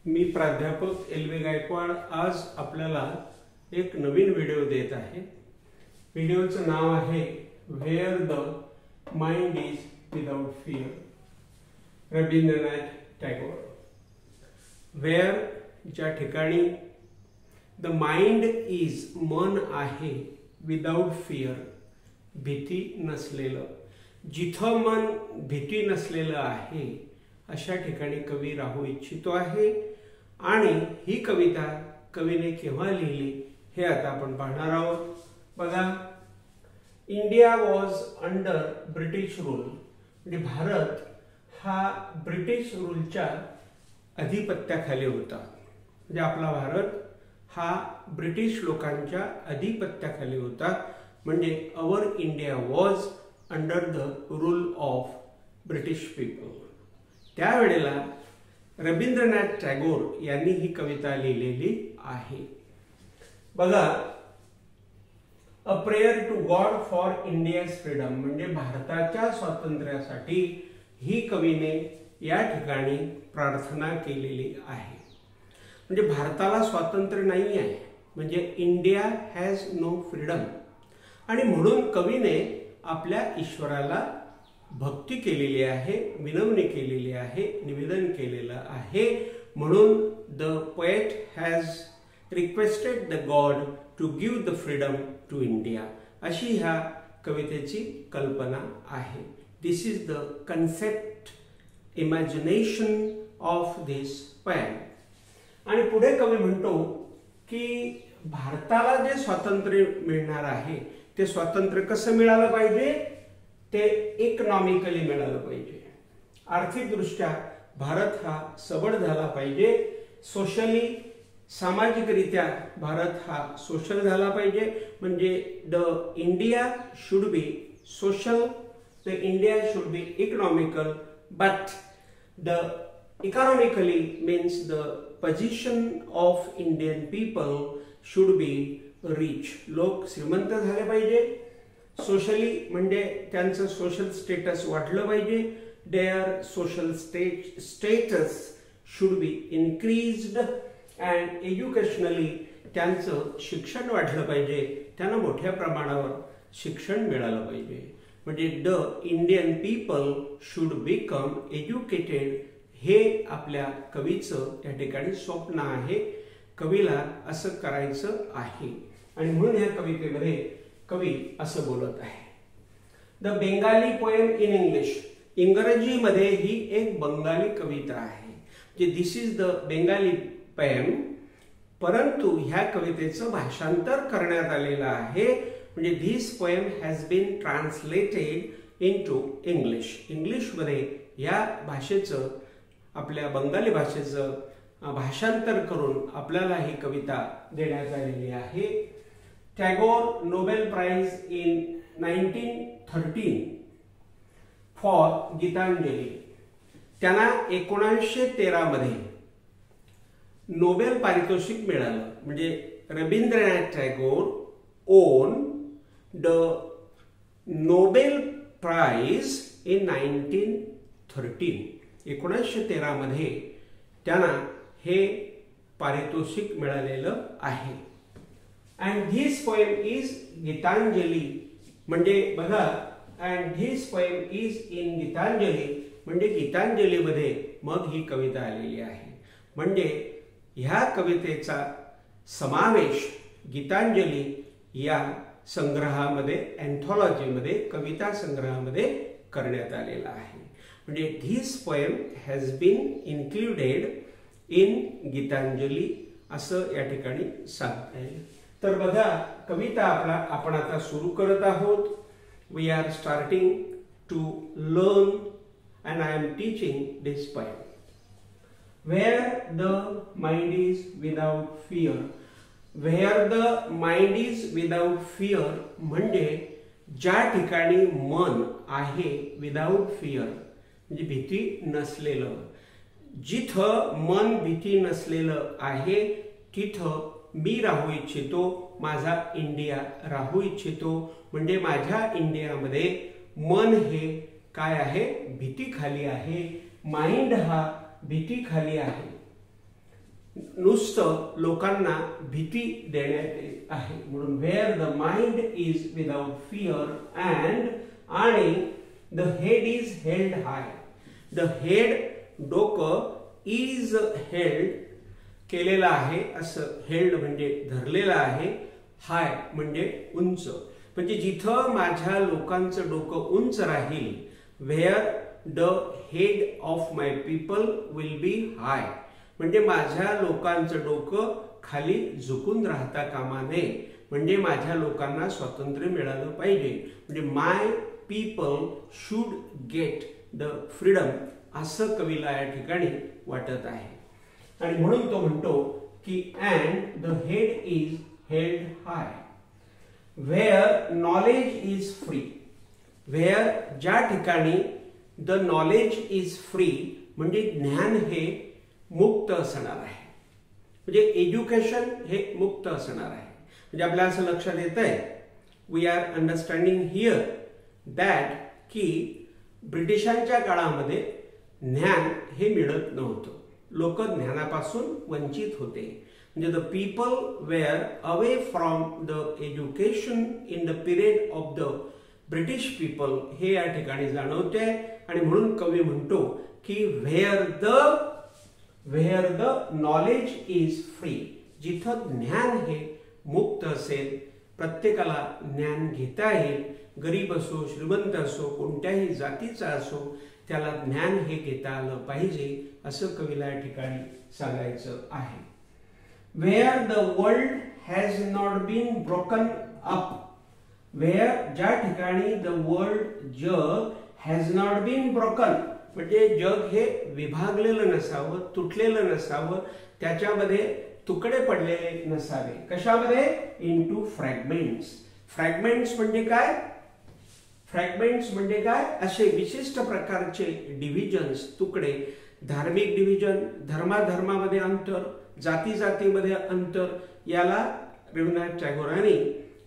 मी प्राध्यापक एल.वी. गायकवाड आज आपल्याला एक नवीन व्हिडिओ देत आहे। व्हिडिओचं नाव आहे where the mind is without fear, Rabindranath Tagore. Where ज्या ठिकाणी द माइंड इज मन आहे विदाउट फिअर, भीती नसलेलं, जिथं मन भीती नसलेलं आहे अशा ठिकाणी कवी राहू इच्छितो आहे। आणि ही कविता कवीने केव्हा लिहिली हे आता आपण पाहणार आहोत। बघा, India was under British rule, म्हणजे भारत हा ब्रिटिश रूलच्या अधिपत्याखाली होता। म्हणजे आपला भारत हा ब्रिटिश लोकांच्या अधिपत्याखाली होता। म्हणजे our India was under the rule of British people. त्यावेळेला रवींद्रनाथ टागोर यांनी ही कविता लिहिलेली आहे। बघा, a prayer to God for India's freedom, म्हणजे भारताच्या स्वातंत्र्यासाठी ही कवीने या ठिकाणी प्रार्थना केलेली आहे। म्हणजे भारताला स्वातंत्र्य नाही आहे, म्हणजे इंडिया हॅज नो फ्रीडम, आणि म्हणून कवीने आपल्या ईश्वराला भक्ती केलेली आहे, विनवणी केलेली आहे, निवेदन केलेलं आहे। म्हणून the poet has requested the God to give the freedom to India, अशी ह्या कवितेची कल्पना आहे। This is the concept, imagination of this poem. आणि पुढे कवी म्हणतो की भारताला जे स्वातंत्र्य मिळणार आहे ते स्वातंत्र्य कसं मिळालं पाहिजे, ते इकॉनॉमिकली मिळालं पाहिजे। आर्थिकदृष्ट्या भारत हा सबळ झाला पाहिजे, सोशली सामाजिकरित्या भारत हा सोशल झाला पाहिजे। म्हणजे the India should B social, the India should B economical, but the economically means the position of Indian people should be rich, लोक श्रीमंत झाले पाहिजे। सोशली म्हणजे त्यांचं सोशल स्टेटस वाढलं पाहिजे, their social status should be increased, and educationally त्यांचं शिक्षण वाढलं पाहिजे, त्यांना मोठ्या प्रमाणावर शिक्षण मिळालं पाहिजे। म्हणजे the Indian people should become educated, हे आपल्या कवीचं या ठिकाणी स्वप्न आहे, कवीला असं करायचं आहे। आणि म्हणून या कवितेमध्ये कवी असं बोलत आहे, the Bengali poem in English, इंग्रजीमध्ये ही एक बंगाली कविता आहे, जे this is the Bengali poem, परंतु ह्या कवितेचं भाषांतर करण्यात आलेलं आहे। म्हणजे this poem has been translated into English, इंग्लिशमध्ये या भाषेचं, आपल्या बंगाली भाषेचं भाषांतर करून आपल्याला ही कविता देण्यात आलेली आहे। Tagore Nobel prize in 1913 for Gitanjali, त्यांना 1913 मध्ये नोबेल पारितोषिक मिळालं। म्हणजे Rabindranath Tagore won the Nobel prize in 1913, 1913 मध्ये त्यांना हे पारितोषिक मिळालेलं आहे। And this poem is Gitanjali, म्हणजे बघा, and this poem is in Gitanjali, म्हणजे गीतांजलीमध्ये मग ही कविता आलेली आहे। म्हणजे ह्या कवितेचा समावेश गीतांजली या संग्रहामध्ये, अँथॉलॉजीमध्ये, कविता संग्रहामध्ये करण्यात आलेला आहे। म्हणजे this poem has been included in Gitanjali, असं या ठिकाणी सांगता येईल। तर बघा, कविता आपण आता सुरू करत आहोत। We are starting to learn and I am teaching this poem. Where the mind is without fear, where the mind is without fear, म्हणजे ज्या ठिकाणी मन आहे विदाउट फिअर, म्हणजे भीती नसलेलं, जिथं मन भीती नसलेलं आहे तिथं मी राहू इच्छितो, माझा इंडिया राहू इच्छितो। म्हणजे माझ्या इंडियामध्ये मन हे काय आहे, भीती खाली आहे, माइंड हा भीती खाली आहे। नुसतं लोकांना भीती देण्यात येत आहे. म्हणून where the mind is without fear आणि the head is held high. The head डोकं इज हेल्ड केलेलं आहे, असं हेल्ड म्हणजे धरलेलं आहे, हाय म्हणजे उंच. म्हणजे जिथं माझ्या लोकांचं डोकं उंच राहील, where the head of my people will be high, म्हणजे माझ्या लोकांचं डोकं खाली झुकून राहता कामा नये. म्हणजे माझ्या लोकांना स्वातंत्र्य मिळालं पाहिजे. म्हणजे my people should get the freedom, असं कवीला या ठिकाणी वाटत आहे. आणि म्हणून तो म्हणतो की and the head is held high where knowledge is free. Where ज्या ठिकाणी द नॉलेज इज फ्री म्हणजे ज्ञान हे मुक्त असणार आहे, म्हणजे एज्युकेशन हे मुक्त असणार आहे. म्हणजे आपल्याला असं लक्षात येत आहे, we are understanding here that की ब्रिटिशांच्या काळामध्ये ज्ञान हे मिळत नव्हतं, लोक ज्ञानापासून वंचित होते. म्हणजे the people were away from the education in the period of the British people, हे या ठिकाणी जाणवते. आणि म्हणून कवी म्हणतो की where the knowledge is free, जिथं ज्ञान हे मुक्त असेल, प्रत्येकाला ज्ञान घेता येईल, गरीब असो श्रीमंत असो कोणत्याही जातीचा असो, त्याला ज्ञान हे घेता आलं पाहिजे, असं कवीला या ठिकाणी सांगायचं आहे. Where the world has not been broken up. Where ज्या ठिकाणी द वर्ल्ड जग हॅज नॉट बीन ब्रोकन म्हणजे जग हे विभागलेलं नसावं, तुटलेलं नसावं, त्याच्यामध्ये तुकडे पडलेले नसावे. कशामध्ये? Into fragments. फ्रॅगमेंट्स म्हणजे काय? फ्रॅगमेंट्स म्हणजे काय? असे विशिष्ट प्रकारचे डिव्हिजन्स, तुकडे. धार्मिक डिव्हिजन, धर्माधर्मामध्ये अंतर, जाती जातीमध्ये अंतर, याला रवींद्रनाथ टागोरांनी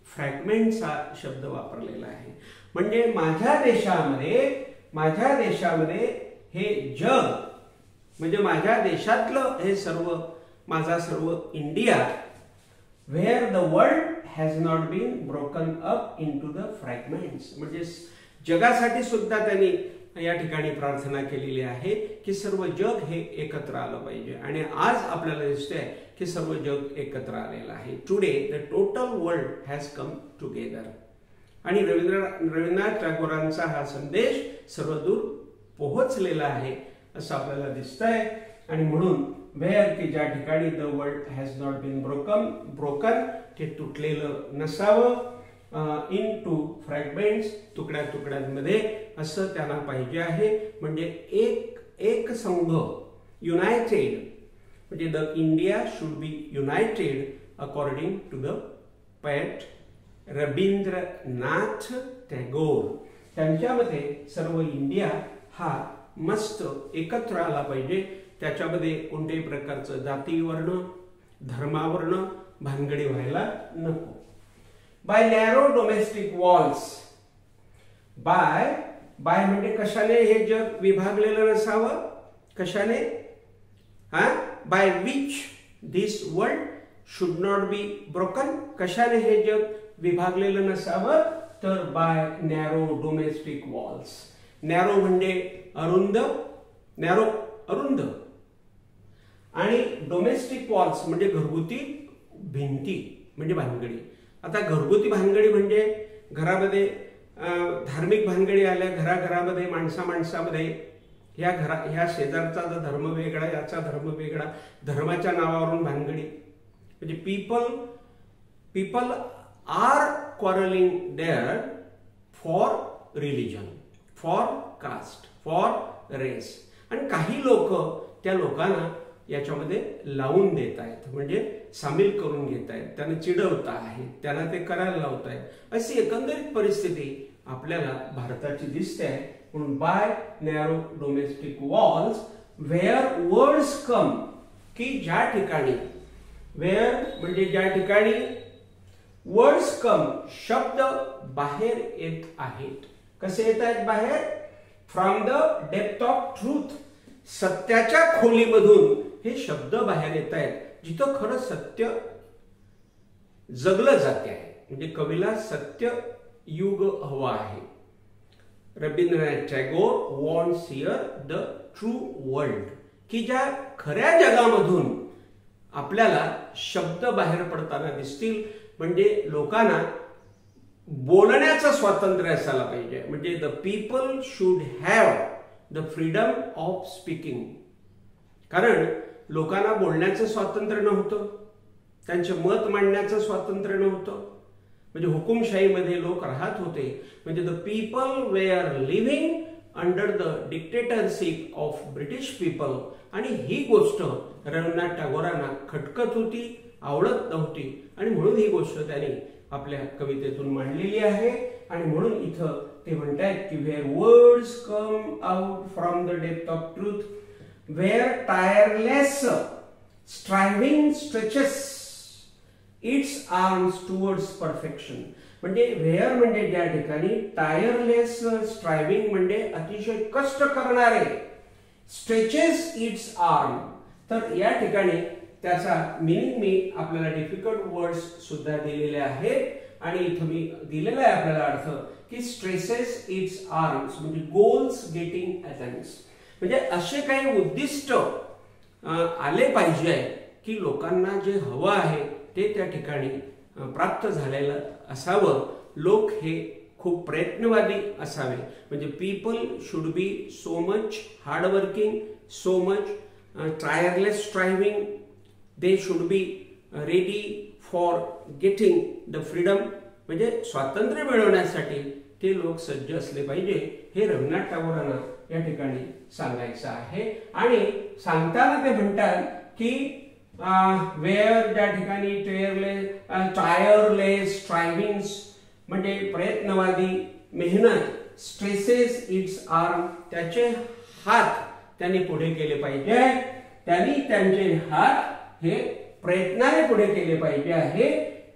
फ्रॅगमेंट्स हा शब्द वापरलेला आहे. म्हणजे माझ्या देशामध्ये हे जग म्हणजे माझ्या देशातलं हे सर्व, माझा सर्व India, where the world has not been broken up into the fragments. म्हणजे जगासाठी सुद्धा त्यांनी या ठिकाणी प्रार्थना केलेली आहे की सर्व जग हे एकत्र आलं पाहिजे. आणि आज आपल्याला दिसतंय की सर्व जग एकत्र आलेलं आहे. Today the total world has come together. आणि रवींद्रनाथ टागोरांचा हा संदेश सर्वदूर पोहोचलेला आहे असं आपल्याला दिसतंय. आणि म्हणून वेअर की ज्या ठिकाणी the world has not been broken ते तुटलेलं नसावं, इनटू फ्रॅगमेंट्स तुकड्या तुकड्यांमध्ये असं त्यांना पाहिजे आहे. म्हणजे एक संघ, युनायटेड, म्हणजे the India should be united according to the poet Rabindranath Tagore. त्यांच्यामध्ये सर्व इंडिया हा मस्त एकत्र आला पाहिजे. त्याच्यामध्ये कोणत्याही प्रकारचं जातीवर्ण धर्मावर्ण भानगडी व्हायला नको. By narrow domestic walls. By म्हणजे कशाने हे जग विभागलेलं नसावं? कशाने? By which this world should not be broken. कशाने हे जग विभागलेलं नसावं? तर by narrow domestic walls. Narrow म्हणजे अरुंद, अरुंद, आणि डोमेस्टिक वॉल्स म्हणजे घरगुती भिंती म्हणजे भानगडी. आता घरगुती भानगडी म्हणजे घरामध्ये धार्मिक भानगडी आल्या, घराघरामध्ये माणसामध्ये, ह्या शेजारचा धर्म वेगळा, याचा धर्म वेगळा, धर्माच्या नावावरून भानगडी. म्हणजे people are quarreling there for religion, for caste, for race. आणि काही लोक त्या लोकांना याच्यामध्ये लावून देत आहेत, म्हणजे सामील करून घेत आहेत, त्यांना चिडवत आहेत, त्यांना ते करायला लावत आहेत. अशी एकंदरीत परिस्थिती आपल्याला भारताची दिसते आहे. म्हणून by narrow domestic walls where words come, की ज्या ठिकाणी, वेअर म्हणजे ज्या ठिकाणी, वर्ड्स कम शब्द बाहेर येत आहेत. कसे येत आहेत बाहेर? From the depth of truth, सत्याच्या खोलीमधून हे शब्द बाहेर येत आहेत. जिथं खरं सत्य जगलं जाते आहे. म्हणजे कवीला सत्य युग हवा आहे. Rabindranath Tagore wants here the true world, की ज्या खऱ्या जगामधून आपल्याला शब्द बाहेर पडताना दिसतील. म्हणजे लोकांना बोलण्याचं स्वातंत्र्य असायला पाहिजे. म्हणजे the people should have the freedom of speaking. कारण लोकांना बोलण्याचं स्वातंत्र्य नव्हतं, त्यांचे मत मांडण्याचं स्वातंत्र्य नव्हतं. म्हणजे हुकुमशाहीमध्ये लोक राहत होते. म्हणजे the people were living under the dictatorship of British people. आणि ही गोष्ट रवींद्रनाथ टागोरांना खटकत होती, आवडत नव्हती. आणि म्हणून ही गोष्ट त्यांनी आपल्या कवितेतून मांडलेली आहे. आणि म्हणून इथं ते म्हणतात की where words come out from the depth of truth, where tireless striving stretches its arms towards perfection. म्हणजे वेअर म्हणजे ज्या ठिकाणी, टायरलेस स्ट्रायव्हिंग म्हणजे अतिशय कष्ट करणारे, स्ट्रेचेस इट्स आर्म. तर या ठिकाणी त्याचा मीनिंग मी आपल्याला डिफिकल्ट वर्ड्स सुद्धा दिलेले आहेत. आणि इथं मी दिलेला आहे आपल्याला अर्थ की स्ट्रेसेस इट्स आर्म्स म्हणजे गोल्स गेटिंग अटेन्स. म्हणजे असे काही उद्दिष्ट आले पाहिजे की लोकांना जे हवं आहे ते त्या ठिकाणी प्राप्त झालेलं असावं. लोक हे खूप प्रयत्नवादी असावे. म्हणजे people should be so much hardworking, so much tireless striving. They should be ready for getting the freedom. म्हणजे स्वातंत्र्य मिळवण्यासाठी ते लोक सज्ज असले पाहिजे. हे रवींद्रनाथ टागोरांना या ठिकाणी सांगायचं आहे. आणि सांगताना ते म्हणतात की वेअर ज्या ठिकाणी टायरलेस स्ट्रायव्हिंग म्हणजे प्रयत्नवादी मेहनत, स्ट्रेसेस इट्स आर्म त्याचे हात त्यांनी पुढे केले पाहिजे. त्यांनी त्यांचे हात हे प्रयत्नाने पुढे केले पाहिजे आहे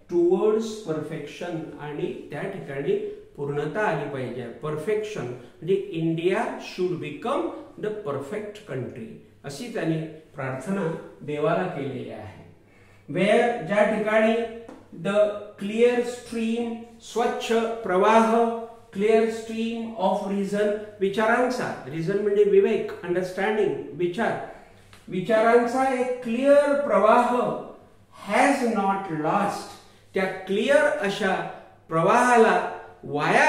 टुवर्ड्स परफेक्शन. आणि त्या ठिकाणी पूर्णता आली पाहिजे. परफेक्शन म्हणजे India should become the perfect country अशी त्यांनी प्रार्थना देवाला केलेली आहे. वेअर ज्या ठिकाणी द क्लिअर स्ट्रीम स्वच्छ प्रवाह, क्लिअर स्ट्रीम ऑफ रिझन विचारांचा, रिझन म्हणजे विवेक, अंडरस्टँडिंग विचार, विचारांचा एक क्लिअर प्रवाह हॅज नॉट लॉस्ट. त्या क्लिअर अशा प्रवाहाला वाया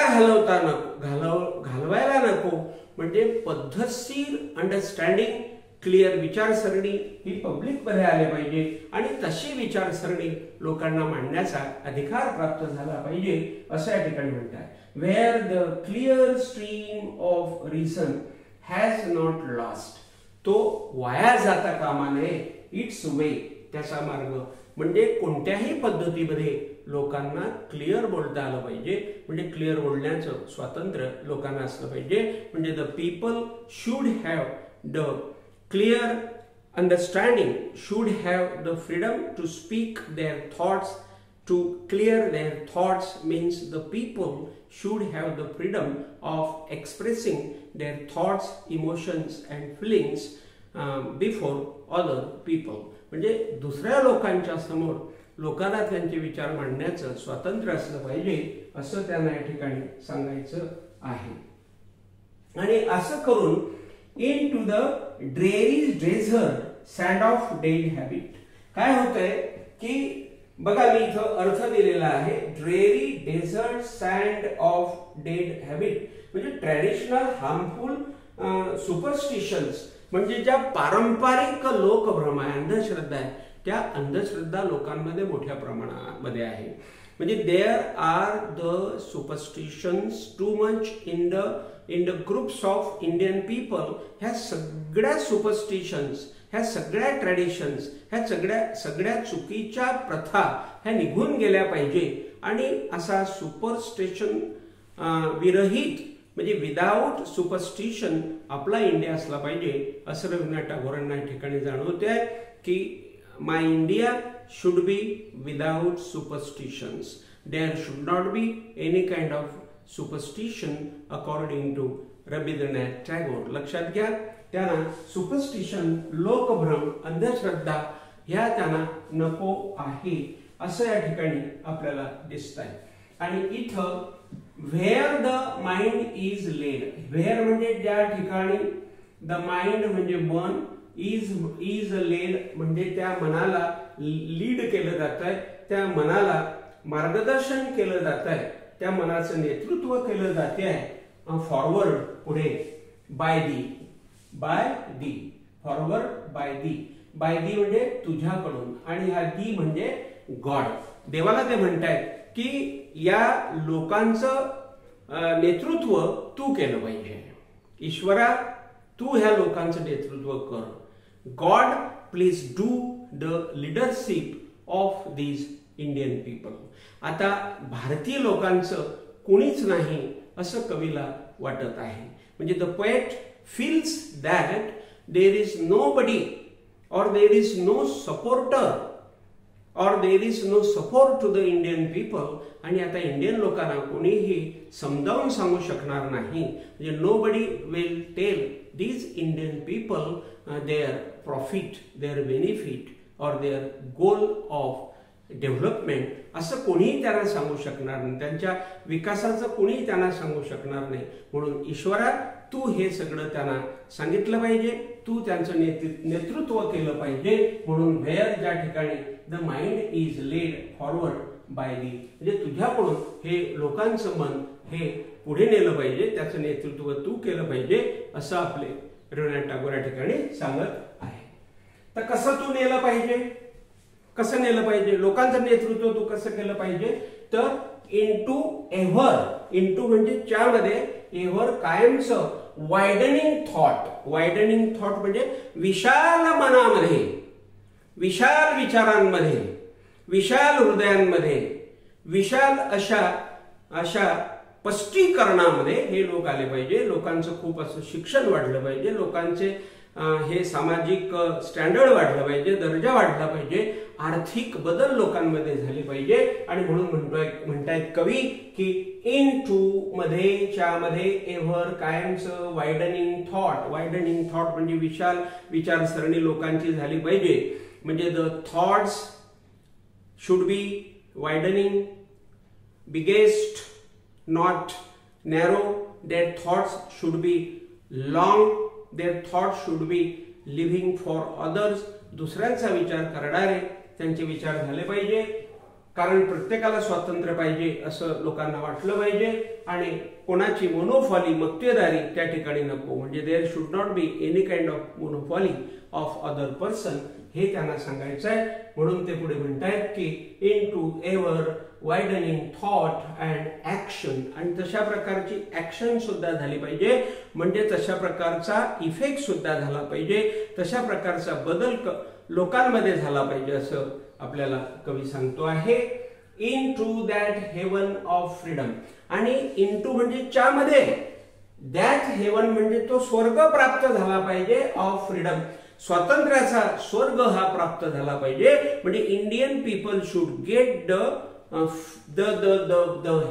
घालवायला नको. म्हणजे पद्धतशीर अंडरस्टँडिंग, क्लिअर विचारसरणी ही पब्लिक मध्ये आले पाहिजे. आणि तशी विचारसरणी लोकांना मांडण्याचा अधिकार प्राप्त झाला पाहिजे असं या ठिकाणी म्हणतात. Where the clear stream of reason has not lost, तो वाया जाता कामा नये. इट्स वे त्याचा मार्ग. म्हणजे कोणत्याही पद्धतीमध्ये लोकांना क्लिअर बोलता आलं पाहिजे. म्हणजे क्लिअर बोलण्याचं स्वातंत्र्य लोकांना असलं पाहिजे. म्हणजे the people should have the clear understanding, should have the freedom to speak their thoughts. To clear their thoughts means the people should have the freedom of expressing their thoughts, emotions and feelings before other people. म्हणजे दुसऱ्या लोकांच्या समोर लोकांना त्यांचे विचार मांडण्याचं स्वातंत्र्य असलं पाहिजे असं त्यांना या ठिकाणी सांगायचं आहे. आणि असं करून into the dreary desert sand of dead habit काय होतंय की बघा मी इथं अर्थ दिलेला आहे. dreary desert sand of dead habit म्हणजे ट्रॅडिशनल हार्मफुल सुपरस्टिशन्स म्हणजे ज्या पारंपरिक लोकभ्रम आहे, अंधश्रद्धा आहे, त्या अंधश्रद्धा लोकांमध्ये मोठ्या प्रमाणामध्ये आहे. म्हणजे there are the superstitions too much in the groups of Indian people. ह्या सगळ्या सुपरस्टिशन्स, ह्या सगळ्या ट्रॅडिशन्स, ह्या सगळ्या चुकीच्या प्रथा ह्या निघून गेल्या पाहिजे. आणि असा सुपरस्टिशन विरहित म्हणजे विदाऊट सुपरस्टिशन आपला इंडिया असला पाहिजे असं रवींद्रनाथ टागोरांना या ठिकाणी जाणवते आहे की माय India should be without superstitions. There should not be any kind of superstition according to Rabindranath Tagore. लक्षात घ्या, त्यांना सुपरस्टिशन लोकभ्रम अंधश्रद्धा ह्या त्यांना नको आहे असं या ठिकाणी आपल्याला दिसत आहे. आणि इथं where the mind is led, where म्हणजे ज्या ठिकाणी, द माइंड म्हणजे मन, इज लेड म्हणजे त्या मनाला लीड केलं जात आहे, त्या मनाला मार्गदर्शन केलं जात आहे, त्या मनाचं नेतृत्व केलं जाते आहे फॉरवर्ड पुढे, by the forward by the म्हणजे तुझ्याकडून, आणि हा दी म्हणजे गॉड. देवाला ते म्हणतायत की या लोकांचं नेतृत्व तू केलं पाहिजे. ईश्वरा तू ह्या लोकांचं नेतृत्व कर. God please do the leadership of these Indian people. आता भारतीय लोकांचं कोणीच नाही असं कवीला वाटत आहे. म्हणजे the poet feels that there is nobody or there is no supporter or there is no support to the Indian people. आणि आता इंडियन लोकांना कोणीही समजावून सांगू शकणार नाही. म्हणजे nobody will tell these Indian people their profit, their benefit or their goal of development असं कोणीही त्यांना सांगू शकणार नाही. त्यांच्या विकासाचं कोणीही त्यांना सांगू शकणार नाही. म्हणून ईश्वरा तू हे सगळं त्यांना सांगितलं पाहिजे, तू त्यांचं नेतृत्व केलं पाहिजे. म्हणून व्हेअर ज्या ठिकाणी the mind is led forward by the, म्हणजे तुझ्याकडून हे लोकांचं मन हे पुढे नेलं पाहिजे, त्याचं नेतृत्व तू केलं पाहिजे असं आपले रवींद्रनाथ टागोर या ठिकाणी सांगत आहे. तर कसं तू नेलं पाहिजे, कसं नेलं पाहिजे, लोकांचं नेतृत्व तू कसं केलं पाहिजे, तर इनटू एव्हर, इनटू म्हणजे च्यामध्ये, एव्हर कायमचं, वायडनिंग थॉट म्हणजे विशाल मनामध्ये, विशाल विचारांमध्ये, विशाल हृदयांमध्ये, विशाल अशा स्पष्टीकरणामध्ये हे लोक आले पाहिजे. लोकांचं खूप असं शिक्षण वाढलं पाहिजे, लोकांचे हे सामाजिक स्टँडर्ड वाढलं पाहिजे, दर्जा वाढला पाहिजे, आर्थिक बदल लोकांमध्ये झाले पाहिजे. आणि म्हणून म्हणतायत कवी की इन टू मध्ये, च्यामध्ये, एव्हर कायमचं, वायडनिंग थॉट म्हणजे विशाल विचारसरणी लोकांची झाली पाहिजे. म्हणजे the thoughts should be widening, biggest not narrow, their thoughts should be long, their thoughts should be living for others. दुसऱ्यांचा विचार करणारे त्यांचे विचार झाले पाहिजे. कारण प्रत्येकाला स्वातंत्र्य पाहिजे असं लोकांना वाटलं पाहिजे. आणि कोणाची मोनोपॉली, मक्तेदारी त्या ठिकाणी नको. म्हणजे there should not be any kind of monopoly of other person, हे त्यांना सांगायचं आहे. म्हणून ते पुढे म्हणतायत की into ever widening thought and action, आणि तशा प्रकारची ऍक्शन सुद्धा झाली पाहिजे. म्हणजे तशा प्रकारचा इफेक्ट सुद्धा झाला पाहिजे, तशा प्रकारचा बदल लोकांमध्ये झाला पाहिजे असं आपल्याला कवी सांगतो आहे. Into that heaven of freedom, आणि इन टू म्हणजे च्यामध्ये, दॅट हेवन म्हणजे तो स्वर्ग प्राप्त झाला पाहिजे, ऑफ फ्रीडम स्वातंत्र्याचा स्वर्ग हा प्राप्त झाला पाहिजे. म्हणजे Indian people should get the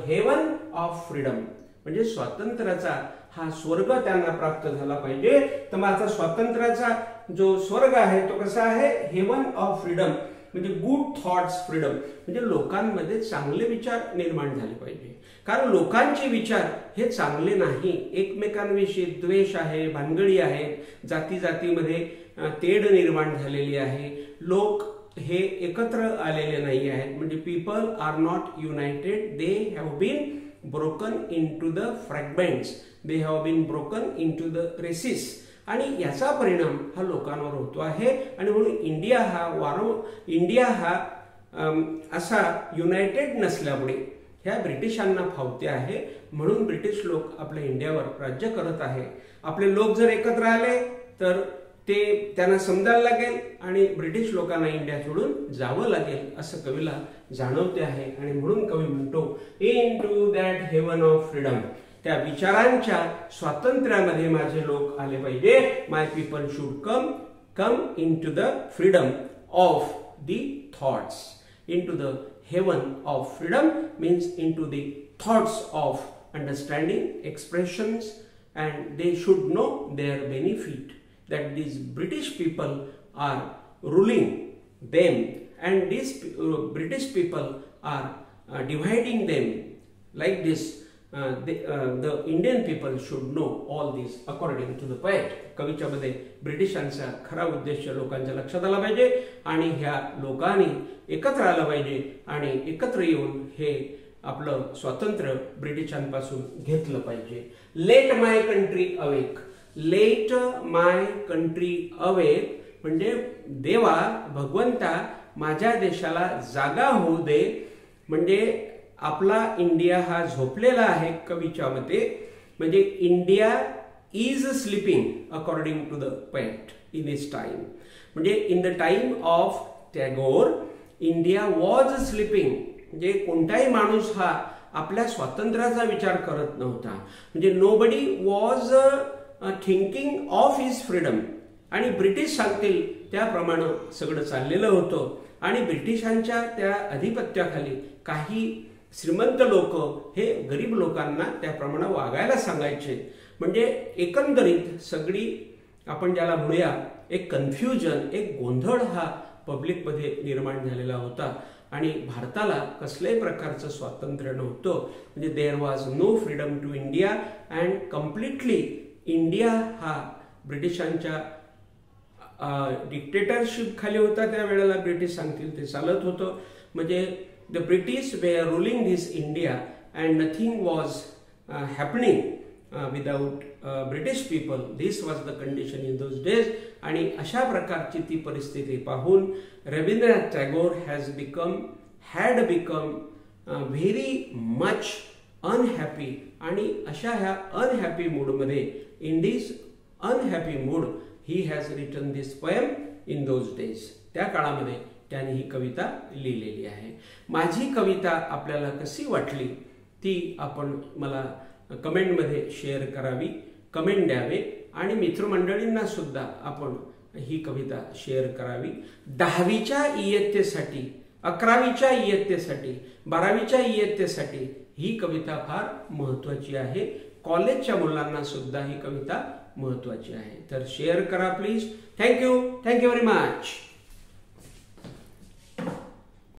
haven of freedom, म्हणजे स्वातंत्र्याचा हा स्वर्ग त्यांना प्राप्त झाला पाहिजे. तर माझा स्वातंत्र्याचा जो स्वर्ग आहे तो कसा आहे, हेवन ऑफ फ्रीडम म्हणजे गुड थॉट्स फ्रीडम, म्हणजे लोकांमध्ये चांगले विचार निर्माण झाले पाहिजे. कारण लोकांचे विचार हे चांगले नाही, एकमेकांविषयी द्वेष आहे, भानगडी आहे, जाती जातीमध्ये तेढ निर्माण झालेली आहे, लोक हे एकत्र आलेले नाही आहेत. म्हणजे people are not united, they have been broken into the fragments, they have been broken into the races. आणि याचा परिणाम हा लोकांवर होतो आहे. आणि म्हणून इंडिया हा असा युनाइटेड नसल्यामुळे ह्या ब्रिटिशांना फावते आहे. म्हणून ब्रिटिश लोक आपल्या इंडियावर राज्य करत आहे. आपले लोक जर एकत्र आले तर ते त्यांना समजायला लागेल आणि ब्रिटिश लोकांना इंडिया सोडून जावं लागेल असं कवीला जाणवते आहे. आणि म्हणून कवी म्हणतो into that heaven of freedom, त्या विचारांच्या स्वातंत्र्यामध्ये माझे लोक आले पाहिजे. My people should come into the freedom of the thoughts. Into the heaven of freedom means into the thoughts of understanding, expressions, and they should know their benefit, that these British people are ruling them, and these British people are dividing them like this. The Indian people should know all this according to the poet. कवीच्या मध्ये ब्रिटिशांचा खरा उद्देश लोकांच्या लक्षात आला पाहिजे आणि ह्या लोकांनी एकत्र आलं पाहिजे आणि एकत्र येऊन हे आपलं स्वातंत्र्य ब्रिटिशांपासून घेतलं पाहिजे. Let my country awake. Let my country awake म्हणजे देवा भगवंता माझ्या देशाला जागा होऊ दे. म्हणजे आपला इंडिया हा झोपलेला आहे कवीच्या मते. म्हणजे India is sleeping according to the poet in his time. म्हणजे in the time of Tagore India was sleeping. म्हणजे कोणताही माणूस हा आपल्या स्वातंत्र्याचा विचार करत नव्हता. म्हणजे nobody was thinking of his freedom. आणि ब्रिटिश सांगतील त्याप्रमाणे सगळं चाललेलं होतं. आणि ब्रिटिशांच्या त्या अधिपत्याखाली काही श्रीमंत लोक हे गरीब लोकांना त्याप्रमाणे वागायला सांगायचे. म्हणजे एकंदरीत सगळी आपण ज्याला म्हणूया एक कन्फ्युजन, एक गोंधळ हा पब्लिकमध्ये निर्माण झालेला होता. आणि भारताला कसल्याही प्रकारचं स्वातंत्र्य नव्हतं. म्हणजे there was no freedom to India and completely India हा ब्रिटिशांच्या डिक्टेटरशिप खाली होता. त्यावेळेला ब्रिटिश सांगतील ते चालत होतं. म्हणजे the British were ruling this India and nothing was happening without British people. This was the condition in those days. आणि अशा प्रकारची ती परिस्थिती पाहून Rabindranath Tagore had become very much unhappy. आणि अशा ह्या अनहॅपी मूडमध्ये in this unhappy mood he has written this poem in those days. त्या काळामध्ये त्याने ही कविता लिहिलेली आहे. माझी कविता आपल्याला कशी वाटली ती आपण मला कमेंटमध्ये शेअर करावी, कमेंट द्यावे आणि मित्रमंडळींना सुद्धा आपण ही कविता शेअर करावी. 10वीच्या इयत्तेसाठी, 11वीच्या इयत्तेसाठी, 12वीच्या इयत्तेसाठी ही कविता फार महत्त्वाची आहे. कॉलेजच्या मुलांना सुद्धा ही कविता महत्त्वाची आहे. तर शेअर करा प्लीज. Thank you very much.